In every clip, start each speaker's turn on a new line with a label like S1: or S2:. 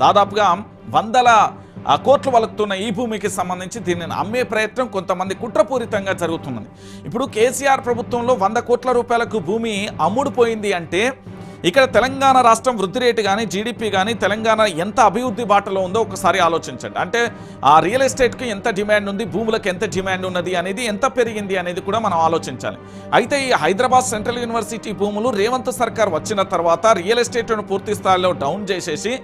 S1: దాదాపుగా వందల కోట్లు వలుకుతున్న ఈ భూమికి సంబంధించి దీనిని అమ్మే ప్రయత్నం కొంతమంది కుట్రపూరితంగా జరుగుతున్నది. ఇప్పుడు కేసీఆర్ ప్రభుత్వంలో 100 కోట్ల రూపాయలకు భూమి అమ్ముడుపోయింది అంటే ఇక్కడ తెలంగాణ రాష్ట్రం వృద్ధి రేటు కానీ జీడిపి కానీ తెలంగాణ ఎంత అభివృద్ధి బాటలో ఉందో ఒకసారి ఆలోచించండి. అంటే ఆ రియల్ ఎస్టేట్కి ఎంత డిమాండ్ ఉంది, భూములకు ఎంత డిమాండ్ ఉన్నది అనేది, ఎంత పెరిగింది అనేది కూడా మనం ఆలోచించాలి. అయితే ఈ హైదరాబాద్ సెంట్రల్ యూనివర్సిటీ భూములు రేవంత్ సర్కార్ వచ్చిన తర్వాత రియల్ ఎస్టేట్ను పూర్తి స్థాయిలో డౌన్ చేసేసి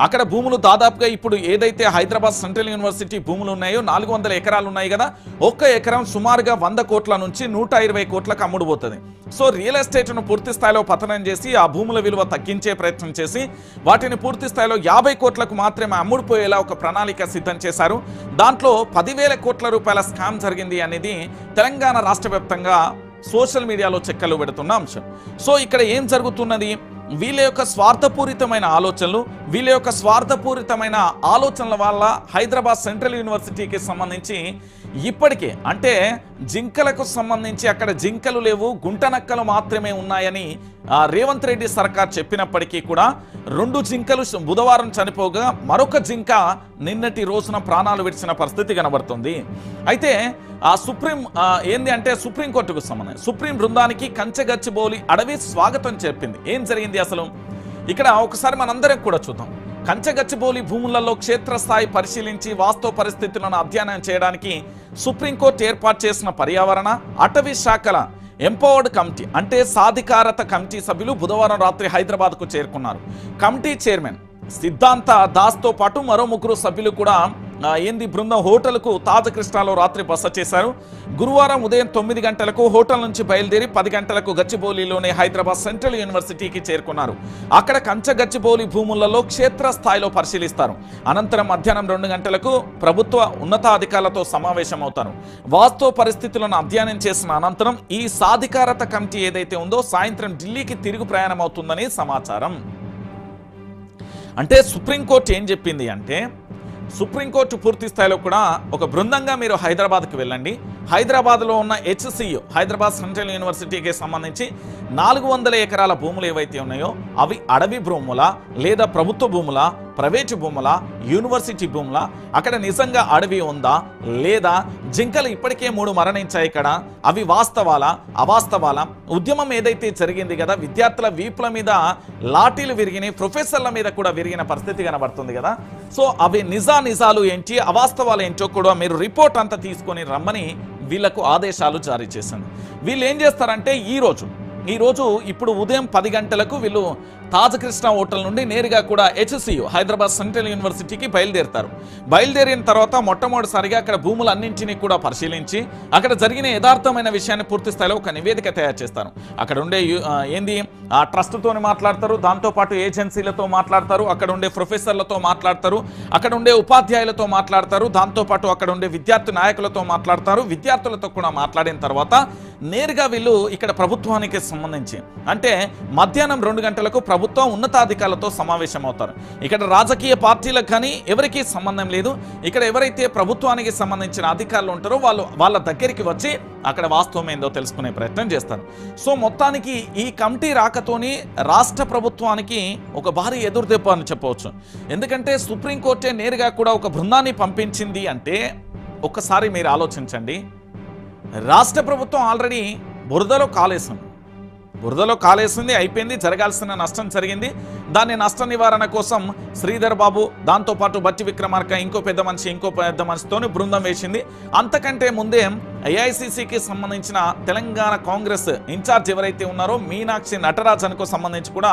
S1: అక్కడ భూములు దాదాపుగా ఇప్పుడు ఏదైతే హైదరాబాద్ సెంట్రల్ యూనివర్సిటీ భూములు ఉన్నాయో 400 ఎకరాలు ఉన్నాయి కదా, ఒక్క ఎకరం సుమారుగా 100 కోట్ల నుంచి 120 కోట్లకు అమ్ముడుపోతుంది. సో రియల్ ఎస్టేట్ను పూర్తి స్థాయిలో పతనం చేసి ఆ భూముల విలువ తగ్గించే ప్రయత్నం చేసి వాటిని పూర్తి స్థాయిలో 50 కోట్లకు మాత్రమే అమ్ముడుపోయేలా ఒక ప్రణాళిక సిద్ధం చేశారు. దాంట్లో 10,000 కోట్ల రూపాయల స్కామ్ జరిగింది అనేది తెలంగాణ రాష్ట్ర వ్యాప్తంగా సోషల్ మీడియాలో చెక్కలు పెడుతున్న అంశం. సో ఇక్కడ ఏం జరుగుతున్నది, వీళ్ళ యొక్క స్వార్థపూరితమైన ఆలోచనల వల్ల హైదరాబాద్ సెంట్రల్ యూనివర్సిటీకి సంబంధించి ఇప్పటికే అంటే జింకలకు సంబంధించి అక్కడ జింకలు లేవు, గుంటనక్కలు మాత్రమే ఉన్నాయని రేవంత్ రెడ్డి సర్కార్ చెప్పినప్పటికీ కూడా 2 జింకలు బుధవారం చనిపోగా మరొక జింక నిన్నటి రోజున ప్రాణాలు విడిచిన పరిస్థితి కనబడుతుంది. అయితే ఆ సుప్రీంకోర్టుకు సంబంధించి సుప్రీం బృందానికి కంచెగచ్చిబౌలి అడవి స్వాగతం చెప్పింది. ఏం జరిగింది అసలు ఇక్కడ ఒకసారి మనందరం కూడా చూద్దాం. కంచెగచ్చిబౌలి భూములలో క్షేత్రస్థాయి పరిశీలించి వాస్తవ పరిస్థితులను అధ్యయనం చేయడానికి సుప్రీంకోర్టు ఏర్పాటు చేసిన పర్యావరణ అటవీ శాఖల ఎంపవర్డ్ కమిటీ అంటే సాధికారత కమిటీ సభ్యులు బుధవారం రాత్రి హైదరాబాద్కు చేరుకున్నారు. కమిటీ చైర్మన్ సిద్ధాంత దాస్తో పాటు మరో 3 సభ్యులు కూడా బృందం హోటల్కు తాజ్ కృష్ణాలో రాత్రి బస చేశారు. గురువారం ఉదయం 9 గంటలకు హోటల్ నుంచి బయలుదేరి 10 గంటలకు గచ్చిబౌలిలోని హైదరాబాద్ సెంట్రల్ యూనివర్సిటీకి చేరుకున్నారు. అక్కడ గచ్చిబౌలి భూములలో క్షేత్రస్థాయిలో పరిశీలిస్తారు. అనంతరం మధ్యాహ్నం 2 గంటలకు ప్రభుత్వ ఉన్నతాధికారులతో సమావేశమవుతారు. వాస్తవ పరిస్థితులను అధ్యయనం చేసిన అనంతరం ఈ సాధికారత కమిటీ ఏదైతే ఉందో సాయంత్రం ఢిల్లీకి తిరుగు ప్రయాణం అవుతుందని సమాచారం. అంటే సుప్రీంకోర్టు ఏం చెప్పింది అంటే సుప్రీంకోర్టు పూర్తి స్థాయిలో కూడా ఒక బృందంగా మీరు హైదరాబాద్కి వెళ్ళండి. హైదరాబాద్లో ఉన్న HCU హైదరాబాద్ సెంట్రల్ యూనివర్సిటీకి సంబంధించి 400 ఎకరాల భూములు ఏవైతే ఉన్నాయో అవి అడవి భూముల లేదా ప్రభుత్వ భూముల, ప్రైవేటు భూముల, యూనివర్సిటీ భూముల, అక్కడ నిజంగా అడవి ఉందా లేదా, జింకలు ఇప్పటికే 3 మరణించాయి ఇక్కడ, అవి వాస్తవాలా అవాస్తవాలా, ఉద్యమం ఏదైతే జరిగింది కదా విద్యార్థుల వీపుల మీద లాఠీలు విరిగినాయి, ప్రొఫెసర్ల మీద కూడా విరిగిన పరిస్థితి కనబడుతుంది కదా. సో అవి నిజాలు ఏంటి అవాస్తవాలు ఏంటో కూడా మీరు రిపోర్ట్ అంతా తీసుకొని రమ్మని వీళ్లకు ఆదేశాలు జారీ చేసింది. వీళ్ళు ఏం చేస్తారంటే ఈరోజు ఇప్పుడు ఉదయం 10 గంటలకు వీళ్ళు తాజ్ కృష్ణ హోటల్ నుండి నేరుగా కూడా HCU హైదరాబాద్ సెంట్రల్ యూనివర్సిటీకి బయలుదేరుతారు. బయలుదేరిన తర్వాత మొట్టమొదటిసారిగా అక్కడ భూములన్నింటినీ కూడా పరిశీలించి అక్కడ జరిగిన యథార్థమైన విషయాన్ని పూర్తి స్థాయిలో ఒక నివేదిక తయారు చేస్తారు. అక్కడ ఉండే ఆ ట్రస్ట్తో మాట్లాడతారు, దాంతోపాటు ఏజెన్సీలతో మాట్లాడతారు, అక్కడ ఉండే ప్రొఫెసర్లతో మాట్లాడతారు, అక్కడ ఉండే ఉపాధ్యాయులతో మాట్లాడతారు, దాంతోపాటు అక్కడ ఉండే విద్యార్థి నాయకులతో మాట్లాడతారు. విద్యార్థులతో కూడా మాట్లాడిన తర్వాత నేరుగా వీళ్ళు ఇక్కడ ప్రభుత్వానికి సంబంధించి అంటే మధ్యాహ్నం 2 గంటలకు ప్రభుత్వం ఉన్నతాధికారులతో సమావేశం అవుతారు. ఇక్కడ రాజకీయ పార్టీలకు కానీ ఎవరికీ సంబంధం లేదు. ఇక్కడ ఎవరైతే ప్రభుత్వానికి సంబంధించిన అధికారులు ఉంటారో వాళ్ళ దగ్గరికి వచ్చి అక్కడ వాస్తవం ఏందో తెలుసుకునే ప్రయత్నం చేస్తారు. సో మొత్తానికి ఈ కమిటీ రాకతోని రాష్ట్ర ప్రభుత్వానికి ఒక భారీ ఎదురుదెబ్బ అని చెప్పవచ్చు. ఎందుకంటే సుప్రీంకోర్టే నేరుగా కూడా ఒక బృందాన్ని పంపించింది అంటే ఒక్కసారి మీరు ఆలోచించండి. రాష్ట్ర ప్రభుత్వం ఆల్రెడీ బురదలో కాలేసింది, అయిపోయింది, జరగాల్సిన నష్టం జరిగింది. దాని నష్ట నివారణ కోసం శ్రీధర్ బాబు, దాంతోపాటు బట్టి విక్రమార్క, ఇంకో పెద్ద మనిషితో బృందం వేసింది. అంతకంటే ముందే AICCకి సంబంధించిన తెలంగాణ కాంగ్రెస్ ఇన్ఛార్జ్ ఎవరైతే ఉన్నారో మీనాక్షి నటరాజన్కు సంబంధించి కూడా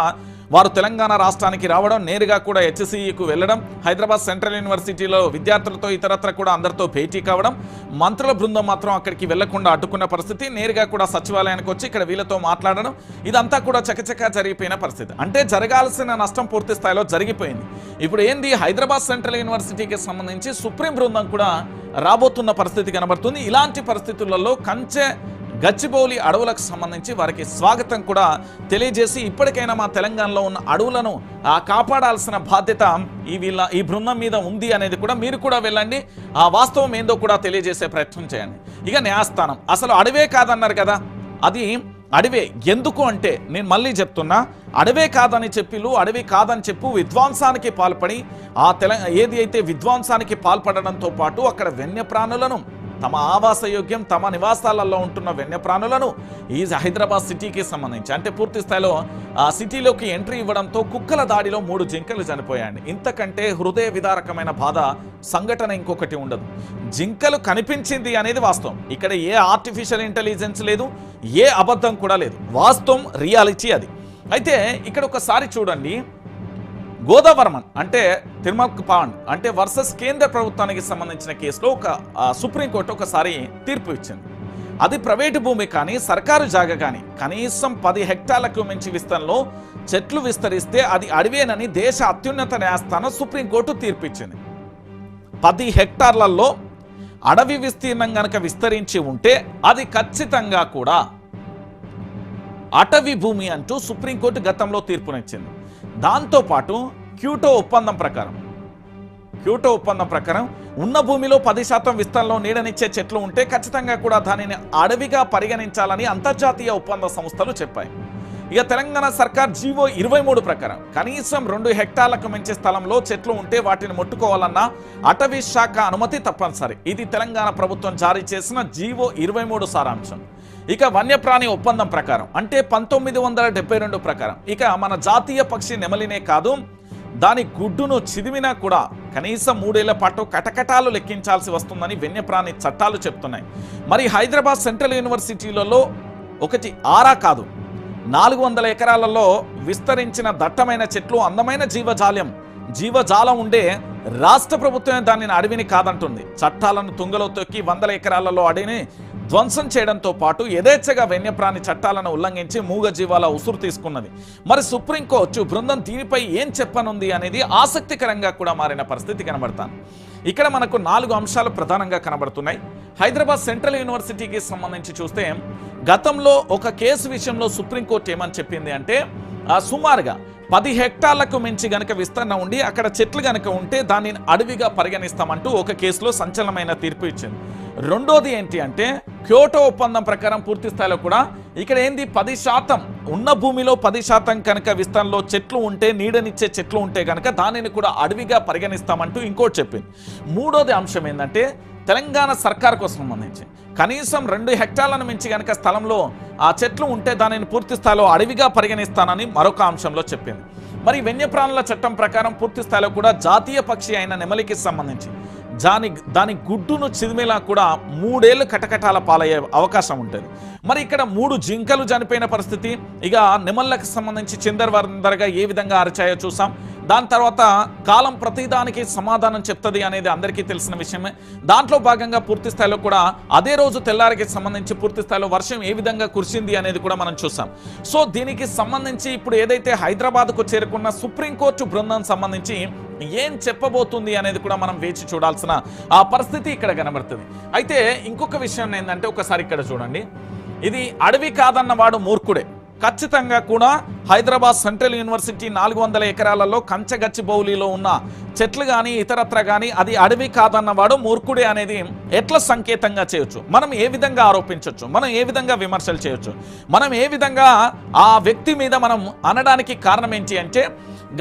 S1: వారు తెలంగాణ రాష్ట్రానికి రావడం, నేరుగా కూడా HCEకు వెళ్ళడం, హైదరాబాద్ సెంట్రల్ యూనివర్సిటీలో విద్యార్థులతో ఇతరత్ర కూడా అందరితో భేటీ కావడం, మంత్రుల బృందం మాత్రం అక్కడికి వెళ్లకుండా అడ్డుకున్న పరిస్థితి, నేరుగా కూడా సచివాలయానికి వచ్చి ఇక్కడ వీళ్ళతో మాట్లాడడం, ఇదంతా కూడా చకచకా జరిగిపోయిన పరిస్థితి. అంటే జరగాల్సిన నష్టం పూర్తి స్థాయిలో జరిగిపోయింది. ఇప్పుడు హైదరాబాద్ సెంట్రల్ యూనివర్సిటీకి సంబంధించి సుప్రీం బృందం కూడా రాబోతున్న పరిస్థితి కనబడుతుంది. ఇలాంటి పరిస్థితులలో గచ్చిబౌలి అడవులకు సంబంధించి వారికి స్వాగతం కూడా తెలియజేసి ఇప్పటికైనా మా తెలంగాణలో ఉన్న అడవులను కాపాడాల్సిన బాధ్యత ఈ బృందం మీద ఉంది అనేది కూడా మీరు కూడా వెళ్ళండి, ఆ వాస్తవం ఏందో కూడా తెలియజేసే ప్రయత్నం చేయండి. ఇక న్యాయస్థానం అసలు అడవే కాదన్నారు కదా, అది అడవే. ఎందుకు అంటే నేను మళ్ళీ చెప్తున్నా, అడవే కాదని చెప్పిలు అడవి కాదని చెప్పు విధ్వంసానికి పాల్పడి ఏది అయితే విధ్వంసానికి పాల్పడడంతో పాటు అక్కడ వన్యప్రాణులను తమ ఆవాసయోగ్యం తమ నివాసాలలో ఉంటున్న వన్యప్రాణులను ఈ హైదరాబాద్ సిటీకి సంబంధించి అంటే పూర్తి స్థాయిలో ఆ సిటీలోకి ఎంట్రీ ఇవ్వడంతో కుక్కల దాడిలో 3 జింకలు చనిపోయాయండి. ఇంతకంటే హృదయ విదారకమైన బాధ సంఘటన ఇంకొకటి ఉండదు. జింకలు కనిపించింది అనేది వాస్తవం. ఇక్కడ ఏ ఆర్టిఫిషియల్ ఇంటెలిజెన్స్ లేదు, ఏ అబద్ధం కూడా లేదు. వాస్తవం, రియాలిటీ అది. అయితే ఇక్కడ ఒకసారి చూడండి, గోదావరమన్ అంటే తిరుమల పాండ్ అంటే వర్సెస్ కేంద్ర ప్రభుత్వానికి సంబంధించిన కేసులో సుప్రీంకోర్టు ఒకసారి తీర్పు ఇచ్చింది. అది ప్రైవేటు భూమి కానీ సర్కారు జాగా కానీ కనీసం 10 హెక్టార్లకు మించి విస్తరణలో చెట్లు విస్తరిస్తే అది అడవేనని దేశ అత్యున్నత న్యాయస్థానం సుప్రీంకోర్టు తీర్పు ఇచ్చింది. 10 హెక్టార్లలో అడవి విస్తీర్ణం గనక విస్తరించి ఉంటే అది ఖచ్చితంగా కూడా అటవీ భూమి అంటూ సుప్రీంకోర్టు గతంలో తీర్పునిచ్చింది. దాంతోపాటు క్యోటో ఒప్పందం ప్రకారం ఉన్న భూమిలో 10% విస్తరణలో నీడనిచ్చే చెట్లు ఉంటే ఖచ్చితంగా కూడా దానిని అడవిగా పరిగణించాలని అంతర్జాతీయ ఒప్పంద సంస్థలు చెప్పాయి. ఇక తెలంగాణ సర్కార్ జీవో 23 ప్రకారం కనీసం 2 హెక్టార్లకు మించి స్థలంలో చెట్లు ఉంటే వాటిని ముట్టుకోవాలన్న అటవీ శాఖ అనుమతి తప్పనిసరి. ఇది తెలంగాణ ప్రభుత్వం జారీ చేసిన జీవో 23 సారాంశం. ఇక వన్యప్రాణి ఒప్పందం ప్రకారం అంటే 1972 ప్రకారం ఇక మన జాతీయ పక్షి నెమలినే కాదు దాని గుడ్డును చిదిమినా కూడా కనీసం 3 ఏళ్ల పాటు కటకటాలు లెక్కించాల్సి వస్తుందని వన్యప్రాణి చట్టాలు చెప్తున్నాయి. మరి హైదరాబాద్ సెంట్రల్ యూనివర్సిటీలలో ఒకటి ఆరా కాదు 400 ఎకరాలలో విస్తరించిన దట్టమైన చెట్లు అందమైన జీవజాలం ఉండే రాష్ట్ర ప్రభుత్వమే దానిని అడవిని కాదంటుంది. చట్టాలను తుంగలో తొక్కి 100 ఎకరాలలో అడవిని ధ్వంసం చేయడంతో పాటు యథేచ్ఛగా వన్యప్రాణి చట్టాలను ఉల్లంఘించి మూగ జీవాల ఉసురు తీసుకున్నది. మరి సుప్రీంకోర్టు బృందం దీనిపై ఏం చెప్పనుంది అనేది ఆసక్తికరంగా కూడా మారిన పరిస్థితి కనబడతాను. ఇక్కడ మనకు 4 అంశాలు ప్రధానంగా కనబడుతున్నాయి. హైదరాబాద్ సెంట్రల్ యూనివర్సిటీకి సంబంధించి చూస్తే గతంలో ఒక కేసు విషయంలో సుప్రీంకోర్టు ఏమని చెప్పింది అంటే సుమారుగా 10 హెక్టార్లకు మించి గనక విస్తరణ ఉండి అక్కడ చెట్లు గనక ఉంటే దానిని అడవిగా పరిగణిస్తామంటూ ఒక కేసులో సంచలనమైన తీర్పు ఇచ్చింది. రెండోది ఏంటి అంటే క్యోటో ఒప్పందం ప్రకారం పూర్తి స్థాయిలో కూడా ఇక్కడ ఏంది 10% ఉన్న భూమిలో 10% కనుక విస్తరణలో చెట్లు ఉంటే నీడనిచ్చే చెట్లు ఉంటే కనుక దానిని కూడా అడవిగా పరిగణిస్తామంటూ ఇంకోటి చెప్పింది. మూడోది అంశం ఏంటంటే తెలంగాణ సర్కార్కు సంబంధించి కనీసం 2 హెక్టార్లను మించి కనుక స్థలంలో ఆ చెట్లు ఉంటే దానిని పూర్తి స్థాయిలో అడవిగా పరిగణిస్తానని మరొక అంశంలో చెప్పింది. మరి వన్యప్రాణుల చట్టం ప్రకారం పూర్తి స్థాయిలో కూడా జాతీయ పక్షి అయిన నెమలికి సంబంధించి దాని గుడ్డును చిదిమేలా కూడా 3 ఏళ్ళు కటకటాల పాలయ్యే అవకాశం ఉంటుంది. మరి ఇక్కడ 3 జింకలు చనిపోయిన పరిస్థితి. ఇక నెమళ్ళకు సంబంధించి చిందరవందరగా ఏ విధంగా అరిచాయో చూసాం. దాని తర్వాత కాలం ప్రతిదానికి సమాధానం చెప్తుంది అనేది అందరికీ తెలిసిన విషయమే. దాంట్లో భాగంగా పూర్తి స్థాయిలో కూడా అదే రోజు తెల్లారికి సంబంధించి పూర్తి స్థాయిలో వర్షం ఏ విధంగా కురిసింది అనేది కూడా మనం చూసాం. సో దీనికి సంబంధించి ఇప్పుడు ఏదైతే హైదరాబాద్కు చేరుకున్న సుప్రీంకోర్టు బృందం సంబంధించి ఏం చెప్పబోతుంది అనేది కూడా మనం వేచి చూడాల్సిన ఆ పరిస్థితి ఇక్కడ కనబడుతుంది. అయితే ఇంకొక విషయం ఏంటంటే ఒకసారి ఇక్కడ చూడండి, ఇది అడవి కాదన్న వాడు మూర్ఖుడే. ఖచ్చితంగా కూడా హైదరాబాద్ సెంట్రల్ యూనివర్సిటీ 400 ఎకరాలలో కంచగచ్చిబౌలిలో ఉన్న చెట్లు కానీ ఇతరత్ర కానీ అది అడవి కాదన్నవాడు మూర్ఖుడే అనేది ఎట్లా సంకేతంగా చేయొచ్చు, మనం ఏ విధంగా ఆరోపించవచ్చు, మనం ఏ విధంగా విమర్శలు చేయొచ్చు, మనం ఏ విధంగా ఆ వ్యక్తి మీద మనం అనడానికి కారణం ఏంటి అంటే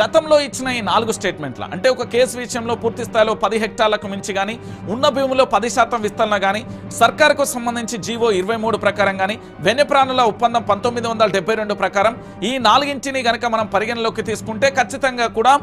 S1: గతంలో ఇచ్చిన ఈ 4 స్టేట్మెంట్ల అంటే ఒక కేసు విషయంలో పూర్తి స్థాయిలో 10 హెక్టార్లకు మించి కానీ ఉన్న భూమిలో 10% విస్తరణ కానీ సర్కారుకు సంబంధించి జీవో 23 ప్రకారం కానీ వన్యప్రాణుల ఒప్పందం 1972 ప్రకారం ఈ 4ంటిని గనక మనం పరిగణలోకి తీసుకుంటే ఖచ్చితంగా కూడా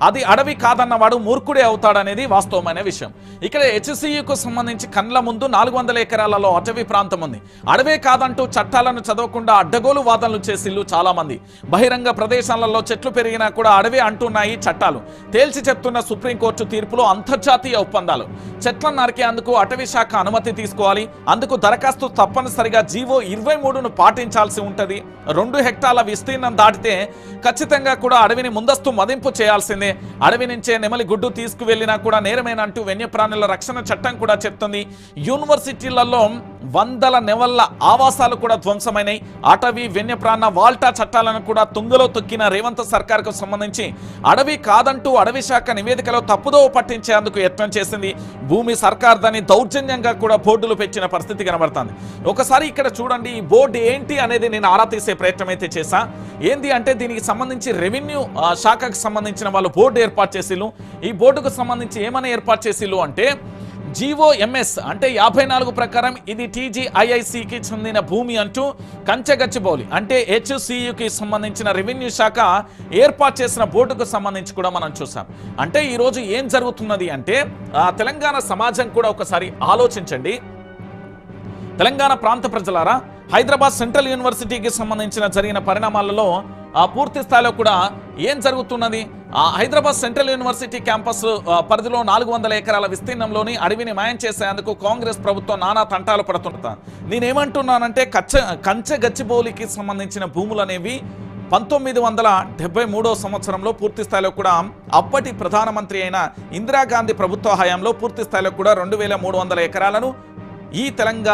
S1: అది అడవి కాదన్నవాడు మూర్ఖుడే అవుతాడనేది వాస్తవమైన విషయం. ఇక్కడ హెచ్సియుకు సంబంధించి కండ్ల ముందు 400 ఎకరాలలో అటవీ ప్రాంతం ఉంది. అడవే కాదంటూ చట్టాలను చదవకుండా అడ్డగోలు వాదనలు చేసిళ్ళు చాలా మంది. బహిరంగ ప్రదేశాలలో చెట్లు పెరిగినా కూడా అడవే అంటున్నాయి చట్టాలు. తేల్చి చెప్తున్న సుప్రీంకోర్టు తీర్పులో అంతర్జాతీయ ఒప్పందాలు. చెట్లను నరికేందుకు అటవీ శాఖ అనుమతి తీసుకోవాలి. అందుకు దరఖాస్తు తప్పనిసరిగా జీవో 23ను పాటించాల్సి ఉంటుంది. 2 హెక్టార్ల విస్తీర్ణం దాటితే ఖచ్చితంగా కూడా అడవిని ముందస్తు మదింపు చేయాల్సిందే. అడవి నుంచే నెమలి గుడ్డు తీసుకువెళ్లినా కూడా నేరమేనంటూ వన్యప్రాణుల రక్షణ చట్టం కూడా చెప్తుంది. యూనివర్సిటీలలో వందల నెవళ్ల ఆవాసాలు కూడా ధ్వంసమైనాయి. అటవీ వన్యప్రాణ వాల్టా చట్టాలను కూడా తుంగలో తొక్కిన రేవంత్ సర్కార్కు సంబంధించి అడవి కాదంటూ అడవి శాఖ నివేదికలో తప్పుదోవ పట్టించేందుకు యత్నం చేసింది. భూమి సర్కార్దని దౌర్జన్యంగా కూడా బోర్డులు పెంచిన పరిస్థితి కనబడుతుంది. ఒకసారి ఇక్కడ చూడండి, ఈ బోర్డు ఏంటి అనేది నేను ఆరా తీసే ప్రయత్నం అయితే చేశా. ఏంది అంటే దీనికి సంబంధించి రెవెన్యూ శాఖకు సంబంధించిన వాళ్ళు బోర్డు ఏర్పాటు చేసిళ్ళు. ఈ బోర్డుకు సంబంధించి ఏమని ఏర్పాటు చేసిళ్ళు అంటే GOMS అంటే 54 ప్రకారం ఇది TGIICకి చెందిన భూమి అంటూ కంచెగచ్చిబౌలి అంటే HCUకి సంబంధించిన రెవెన్యూ శాఖ ఏర్పాటు చేసిన బోర్డుకు సంబంధించి కూడా మనం చూసాం. అంటే ఈరోజు ఏం జరుగుతున్నది అంటే తెలంగాణ సమాజం కూడా ఒకసారి ఆలోచించండి. తెలంగాణ ప్రాంత ప్రజలారా, హైదరాబాద్ సెంట్రల్ యూనివర్సిటీకి సంబంధించిన జరిగిన పరిణామాలలో పూర్తి స్థాయిలో కూడా ఏం జరుగుతున్నది, హైదరాబాద్ సెంట్రల్ యూనివర్సిటీ క్యాంపస్ పరిధిలో 400 ఎకరాల విస్తీర్ణంలోని అడవిని మాయం చేసేందుకు కాంగ్రెస్ ప్రభుత్వం నానా తంటాలు పడుతుంటా. నేనేమంటున్నానంటే కంచె గచ్చిబౌలికి సంబంధించిన భూములు అనేవి 1973 సంవత్సరంలో పూర్తి స్థాయిలో కూడా అప్పటి ప్రధానమంత్రి అయిన ఇందిరాగాంధీ ప్రభుత్వ హయాంలో పూర్తి స్థాయిలో కూడా 2300 ఎకరాలను ఈ తెలంగాణ